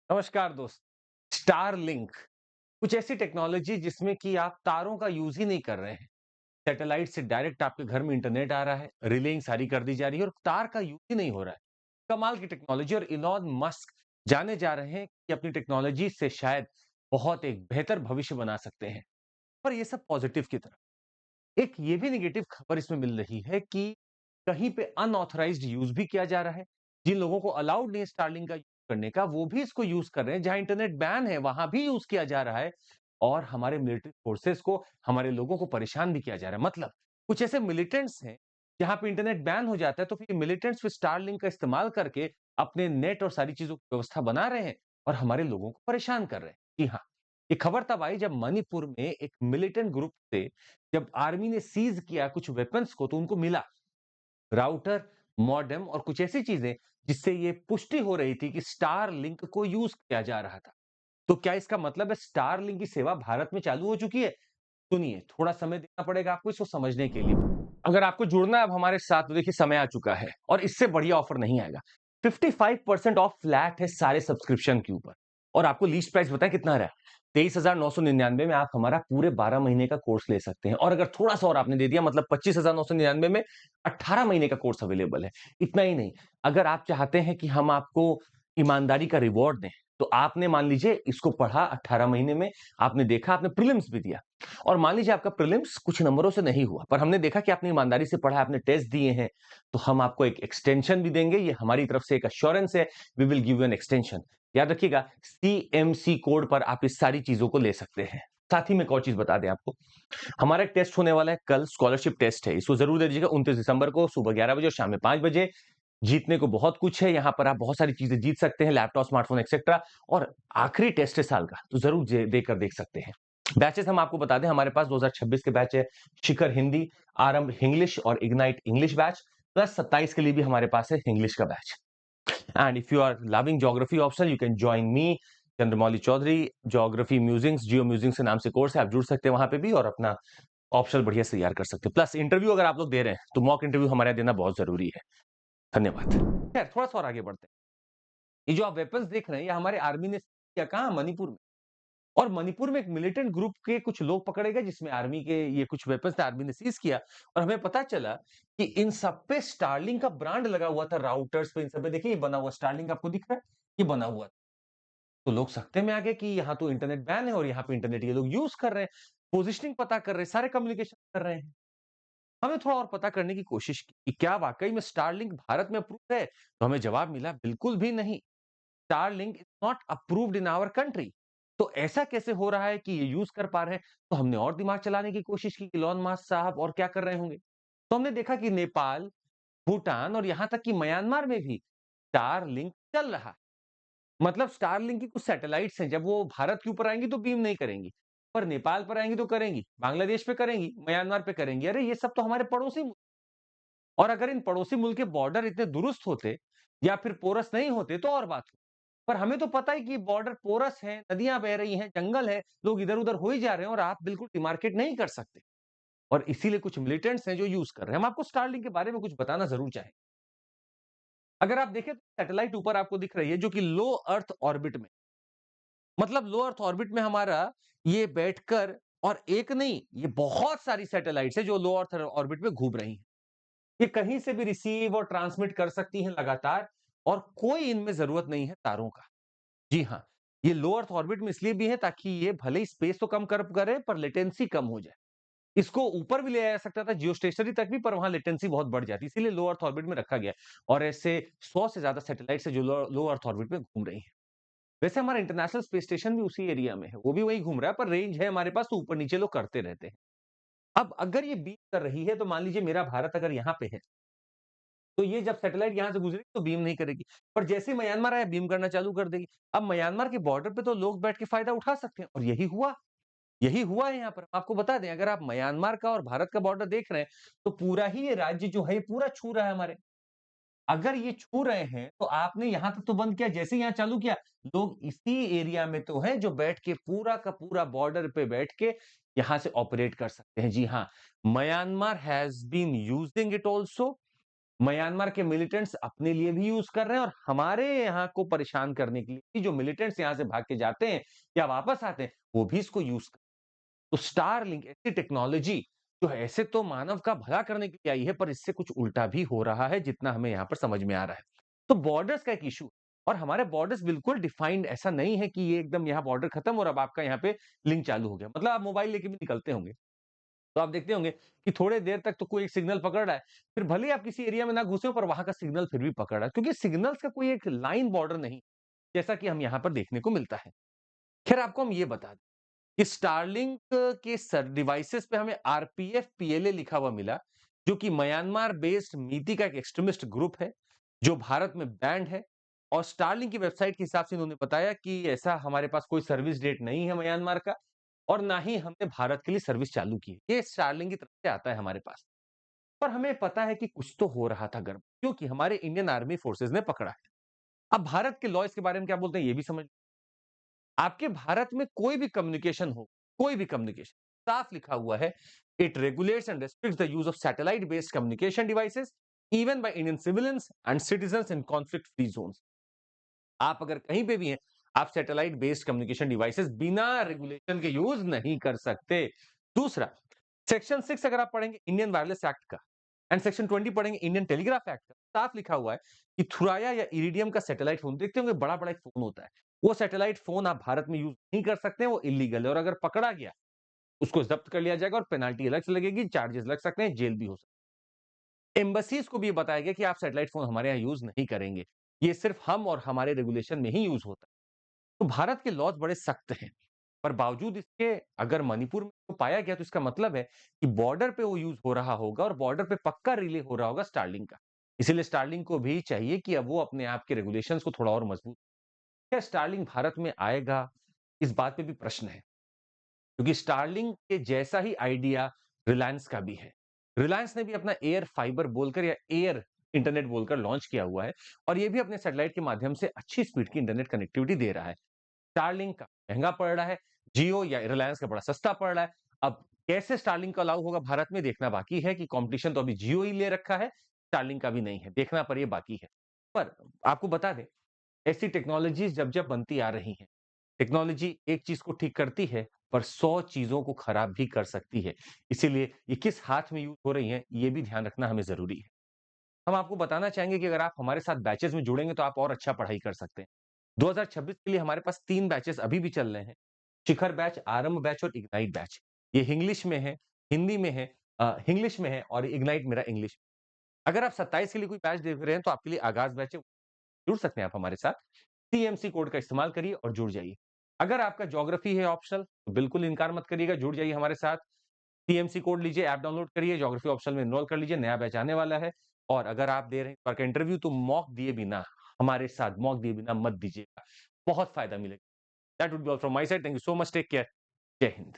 नमस्कार दोस्त। Star link कुछ ऐसी टेक्नोलॉजी जिसमें कि आप तारों का यूज ही नहीं कर रहे हैं। सैटेलाइट से डायरेक्ट आपके घर में इंटरनेट आ रहा है, रिलेइंग सारी कर दी जा रही है और तार का यूज ही नहीं हो रहा है। कमाल की टेक्नोलॉजी और इलॉन मस्क जाने जा रहे हैं कि अपनी टेक्नोलॉजी से शायद बहुत एक बेहतर भविष्य बना सकते हैं। पर ये सब पॉजिटिव की तरफ। एक ये भी नेगेटिव खबर इसमें मिल रही है कि कहीं पे अनऑथराइज्ड यूज भी किया जा रहा है। जिन लोगों को अलाउड नहीं है स्टारलिंक का यूज करने का, वो भी इसको यूज कर रहे हैं। जहां इंटरनेट बैन है वहां भी यूज किया जा रहा है और हमारे मिलिट्री फोर्सेस को, हमारे लोगों को परेशान भी किया जा रहा है। मतलब कुछ ऐसे मिलिटेंट्स हैं जहां पे इंटरनेट बैन हो जाता है तो फिर मिलिटेंट्स फिर स्टारलिंक का इस्तेमाल करके अपने नेट और सारी चीजों की व्यवस्था बना रहे हैं और हमारे लोगों को परेशान कर रहे हैं। जी हाँ, ये खबर तब आई जब मणिपुर में एक मिलिटेंट ग्रुप से जब आर्मी ने सीज किया कुछ वेपन्स को, तो उनको मिला राउटर, मॉडेम और कुछ ऐसी चीजें जिससे ये पुष्टि हो रही थी कि स्टार लिंक को यूज किया जा रहा था। तो क्या इसका मतलब है स्टार लिंक की सेवा भारत में चालू हो चुकी है? सुनिए, थोड़ा समय देना पड़ेगा आपको इसको समझने के लिए। अगर आपको जुड़ना है अब हमारे साथ, तो देखिए समय आ चुका है और इससे बढ़िया ऑफर नहीं आएगा। 55% ऑफ फ्लैट है सारे सब्सक्रिप्शन के ऊपर। और आपको लीस्ट प्राइस बताएं कितना रहा है? 23,999 में आप हमारा पूरे 12 महीने का कोर्स ले सकते हैं। और अगर थोड़ा सा और आपने दे दिया, मतलब 25,999 में 18 महीने का कोर्स अवेलेबल है। इतना ही नहीं, अगर आप चाहते हैं कि हम आपको ईमानदारी का रिवॉर्ड दें, तो आपने मान लीजिए इसको पढ़ा 18 महीने में, आपने देखा, आपने प्रीलिम्स भी दिया और मान लीजिए आपका प्रीलिम्स कुछ नंबरों से नहीं हुआ, पर हमने देखा कि आपने ईमानदारी से पढ़ा, आपने टेस्ट दिए हैं, तो हम आपको एक एक्सटेंशन भी देंगे। ये हमारी तरफ से एक अश्योरेंस है। We will give you an extension. याद रखिएगा, सीएमसी कोड पर आप इस सारी चीजों को ले सकते हैं। साथ ही में एक और चीज बता दें आपको, हमारा एक टेस्ट होने वाला है कल, स्कॉलरशिप टेस्ट है। इसको जरूर दे दीजिएगा 29 दिसंबर को सुबह 11 बजे और शाम में 5 बजे। जीतने को बहुत कुछ है, यहाँ पर आप बहुत सारी चीजें जीत सकते हैं, लैपटॉप, स्मार्टफोन एक्सेट्रा। और आखिरी टेस्ट है साल का, तो जरूर देकर देख सकते हैं। बैचेस हम आपको बता दें, हमारे पास 2026 के बैच है। शिखर हिंदी, आरंभ इंग्लिश और इग्नाइट इंग्लिश बैच, प्लस 27 के लिए भी हमारे पास है इंग्लिश का batch. And if you are loving geography option, you can join me, Chandramouli Chaudhary, geography musings, geo musings के नाम से कोर्स है, आप जुड़ सकते हैं वहां पे भी और अपना ऑप्शन बढ़िया से तैयार कर सकते हैं। प्लस इंटरव्यू अगर आप लोग दे रहे हैं तो मॉक इंटरव्यू हमारे यहाँ देना बहुत जरूरी है। धन्यवाद। खैर, थोड़ा सा और आगे बढ़ते हैं। ये जो आप वेपन्स देख रहे हैं, ये हमारे आर्मी ने किया कहाँ? मणिपुर में। और मणिपुर में एक मिलिटेंट ग्रुप के कुछ लोग पकड़े गए जिसमें आर्मी के ये कुछ वेपन्स थे, आर्मी ने सीज किया। और हमें पता चला कि इन सब पे स्टारलिंक का ब्रांड लगा हुआ था, राउटर्स पे, इन सब पे देखिए ये बना हुआ स्टारलिंक आपको दिख रहा है, ये बना हुआ। तो लोग सकते में आ गए कि यहाँ तो इंटरनेट बैन है और यहाँ पे इंटरनेट ये लोग यूज कर रहे हैं, पोजिशनिंग पता कर रहे हैं, सारे कम्युनिकेशन कर रहे हैं। हमने थोड़ा और पता करने की कोशिश की कि क्या वाकई में स्टारलिंक भारत में अप्रूव है, तो हमें जवाब मिला बिल्कुल भी नहीं। Starlink is not approved in our country. तो ऐसा कैसे हो रहा है कि ये यूज कर पा रहे हैं? तो हमने और दिमाग चलाने की कोशिश की कि इलॉन मस्क साहब और क्या कर रहे होंगे। तो हमने देखा कि नेपाल, भूटान और यहां तक कि म्यांमार में भी स्टारलिंक चल रहा है। मतलब स्टारलिंक की कुछ सैटेलाइट्स हैं, जब वो भारत के ऊपर आएंगी तो बीम नहीं करेंगी, पर नेपाल पर आएंगी तो करेंगी, बांग्लादेश पे करेंगी, म्यांमार पे करेंगी। अरे ये सब तो हमारे पड़ोसी मुल्क। और अगर इन पड़ोसी मुल्क के बॉर्डर इतने दुरुस्त होते या फिर पोरस नहीं होते तो और बात हो। पर हमें तो पता है कि बॉर्डर पोरस है, नदियां बह रही हैं, जंगल है, लोग इधर उधर हो ही जा रहे हैं और आप बिल्कुल डिमार्केट नहीं कर सकते। और इसीलिए कुछ मिलिटेंट्स हैं जो यूज कर रहे हैं। हम आपको स्टारलिंक के बारे में कुछ बताना जरूर चाहें। अगर आप देखें तो सैटेलाइट ऊपर आपको दिख रही है जो कि लो अर्थ ऑर्बिट में, मतलब लो अर्थ ऑर्बिट में हमारा ये बैठकर, और एक नहीं, ये बहुत सारी सैटेलाइट्स है जो लो अर्थ ऑर्बिट में घूम रही हैं। ये कहीं से भी रिसीव और ट्रांसमिट कर सकती हैं लगातार, और कोई इनमें जरूरत नहीं है तारों का। जी हाँ, ये लो अर्थ ऑर्बिट में इसलिए भी है ताकि ये भले ही स्पेस तो कम कर करे पर लेटेंसी कम हो जाए। इसको ऊपर भी ले जाया सकता था जियो स्टेशनरी तक भी, पर वहां लेटेंसी बहुत बढ़ जाती, इसीलिए लो अर्थ ऑर्बिट में रखा गया। और ऐसे 100 से ज्यादा सैटेलाइट है जो लो अर्थ ऑर्बिट में घूम रही हैं। वैसे हमारा इंटरनेशनल स्पेस स्टेशन भी उसी एरिया में है, वो भी वही घूम रहा है, पर रेंज है हमारे पास तो ऊपर नीचे लोग करते रहते हैं। अब अगर ये बीम कर रही है तो मान लीजिए मेरा भारत अगर यहाँ पे है, तो ये जब सैटेलाइट यहाँ से गुजरेगी तो बीम नहीं करेगी। पर जैसे ही म्यांमार आया बीम करना चालू कर देगी। अब म्यांमार के बॉर्डर पे तो लोग बैठ के फायदा उठा सकते हैं और यही हुआ। यही हुआ है यहाँ पर। आपको बता दें, अगर आप म्यांमार का और भारत का बॉर्डर देख रहे हैं, तो पूरा ही ये राज्य जो है ये पूरा छू रहा है हमारे। अगर ये छू रहे हैं तो आपने यहाँ तक तो बंद किया, जैसे ही यहाँ चालू किया, लोग इसी एरिया में तो हैं जो बैठ के पूरा का पूरा बॉर्डर पे बैठ के यहाँ से ऑपरेट कर सकते हैं। जी हाँ, Myanmar has been using it also. Myanmar के मिलिटेंट्स अपने लिए भी यूज कर रहे हैं और हमारे यहाँ को परेशान करने के लिए भी जो मिलिटेंट्स यहाँ से भाग के जाते हैं या वापस आते हैं, वो भी इसको यूज कर। तो स्टारलिंक ऐसी टेक्नोलॉजी जो है, ऐसे तो मानव का भला करने के लिए आई है, पर इससे कुछ उल्टा भी हो रहा है जितना हमें यहाँ पर समझ में आ रहा है। तो बॉर्डर्स का एक इशू, और हमारे बॉर्डर्स बिल्कुल डिफाइंड ऐसा नहीं है कि ये एकदम यहाँ बॉर्डर खत्म और अब आपका यहाँ पे लिंक चालू हो गया। मतलब आप मोबाइल लेके भी निकलते होंगे, तो आप देखते होंगे कि थोड़े देर तक तो कोई एक सिग्नल पकड़ रहा है, फिर भले ही आप किसी एरिया में ना घुसे हो पर वहां का सिग्नल फिर भी पकड़ रहा है, क्योंकि सिग्नल्स का कोई एक लाइन बॉर्डर नहीं, जैसा कि हम यहाँ पर देखने को मिलता है। खैर आपको हम ये बता दें कि स्टारलिंक के सर डिवाइसेस पे हमें आरपीएफ पीएलए लिखा हुआ मिला, जो कि म्यांमार बेस्ड मीति का एक एक्सट्रीमिस्ट ग्रुप है, जो भारत में बैंड है। और स्टारलिंक की वेबसाइट के हिसाब से उन्होंने बताया कि ऐसा हमारे पास कोई सर्विस डेट नहीं है म्यांमार का, और ना ही हमने भारत के लिए सर्विस चालू की है। ये स्टारलिंक की तरफ से आता है हमारे पास। पर हमें पता है कि कुछ तो हो रहा था गड़बड़, क्योंकि हमारे इंडियन आर्मी फोर्सेस ने पकड़ा है। अब भारत के लॉ इसके बारे में क्या बोलते हैं ये भी समझ। आपके भारत में कोई भी कम्युनिकेशन हो, कोई भी कम्युनिकेशन, साफ लिखा हुआ है, it regulates and restricts the use of satellite based communication devices even by Indian civilians and citizens in conflict free zones. आप अगर कहीं पे भी हैं, आप सैटेलाइट बेस्ड कम्युनिकेशन डिवाइसेस बिना रेगुलेशन के यूज नहीं कर सकते। दूसरा, सेक्शन 6 अगर आप पढ़ेंगे इंडियन वायरलेस एक्ट का, एंड सेक्शन 20 पढ़ेंगे इंडियन टेलीग्राफ एक्ट का, साफ लिखा हुआ है कि थुराया या इरिडियम का सैटेलाइट फोन, देखते होंगे बड़ा बड़ा एक फोन होता है, वो सैटेलाइट फोन आप भारत में यूज नहीं कर सकते, वो इलीगल है, और अगर पकड़ा गया उसको जब्त कर लिया जाएगा और पेनाल्टी अलग से लगेगी, चार्जेस लग सकते हैं, जेल भी हो सकती है। एम्बसीज को भी ये बताया गया कि आप सैटेलाइट फोन हमारे यहाँ यूज नहीं करेंगे, ये सिर्फ हम और हमारे रेगुलेशन में ही यूज होता है। तो भारत के लॉज बड़े सख्त हैं, पर बावजूद इसके अगर मणिपुर में तो पाया गया, तो इसका मतलब है कि बॉर्डर पे वो यूज हो रहा होगा और बॉर्डर पे पक्का रिले हो रहा होगा स्टारलिंक का। इसीलिए स्टारलिंक को भी चाहिए कि अब वो अपने आप के रेगुलेशंस को थोड़ा और मजबूत। क्या स्टारलिंक भारत में आएगा, इस बात पे भी प्रश्न है, क्योंकि स्टारलिंक के जैसा ही आइडिया रिलायंस का भी है। रिलायंस ने भी अपना एयर फाइबर बोलकर या एयर इंटरनेट बोलकर लॉन्च किया हुआ है, और ये भी अपने सैटेलाइट के माध्यम से अच्छी स्पीड की इंटरनेट कनेक्टिविटी दे रहा है। स्टारलिंक का महंगा पड़ रहा है, जियो या रिलायंस का बड़ा सस्ता पड़ रहा है। अब कैसे स्टारलिंक का अलाउ होगा भारत में, देखना बाकी है, कि कंपटीशन तो अभी जियो ही ले रखा है, स्टारलिंक का भी नहीं है, देखना पर ये बाकी है। पर आपको बता दें, ऐसी टेक्नोलॉजीज जब जब बनती आ रही हैं, टेक्नोलॉजी एक चीज को ठीक करती है, पर 100 चीजों को खराब भी कर सकती है। इसीलिए ये किस हाथ में यूज हो रही है, ये भी ध्यान रखना हमें जरूरी है। हम आपको बताना चाहेंगे कि अगर आप हमारे साथ बैचेस में जुड़ेंगे तो आप और अच्छा पढ़ाई कर सकते हैं। 2026 के लिए हमारे पास 3 बैचेस अभी भी चल रहे हैं। शिखर बैच, आरंभ बैच और इग्नाइट बैच। ये इंग्लिश में है, हिंदी में है, इंग्लिश में है, और इग्नाइट मेरा इंग्लिश। अगर आप 27 के लिए कोई बैच देख रहे हैं तो आपके लिए आगाज बैच है, जुड़ सकते हैं आप हमारे साथ। टीएमसी कोड का इस्तेमाल करिए और जुड़ जाइए। अगर आपका ज्योग्राफी है ऑप्शनल, तो बिल्कुल इनकार मत करिएगा, जुड़ जाइए हमारे साथ। टीएमसी कोड लीजिए, ऐप डाउनलोड करिए, ज्योग्राफी ऑप्शनल में एनरोल कर लीजिए, नया बैच आने वाला है। और अगर आप दे रहे हैं इस बार का इंटरव्यू, तो मॉक दिए बिना, हमारे साथ मॉक दिए बिना मत दीजिएगा, बहुत फायदा मिलेगा। That would be all from my side. Thank you so much, take care, Jai Hind.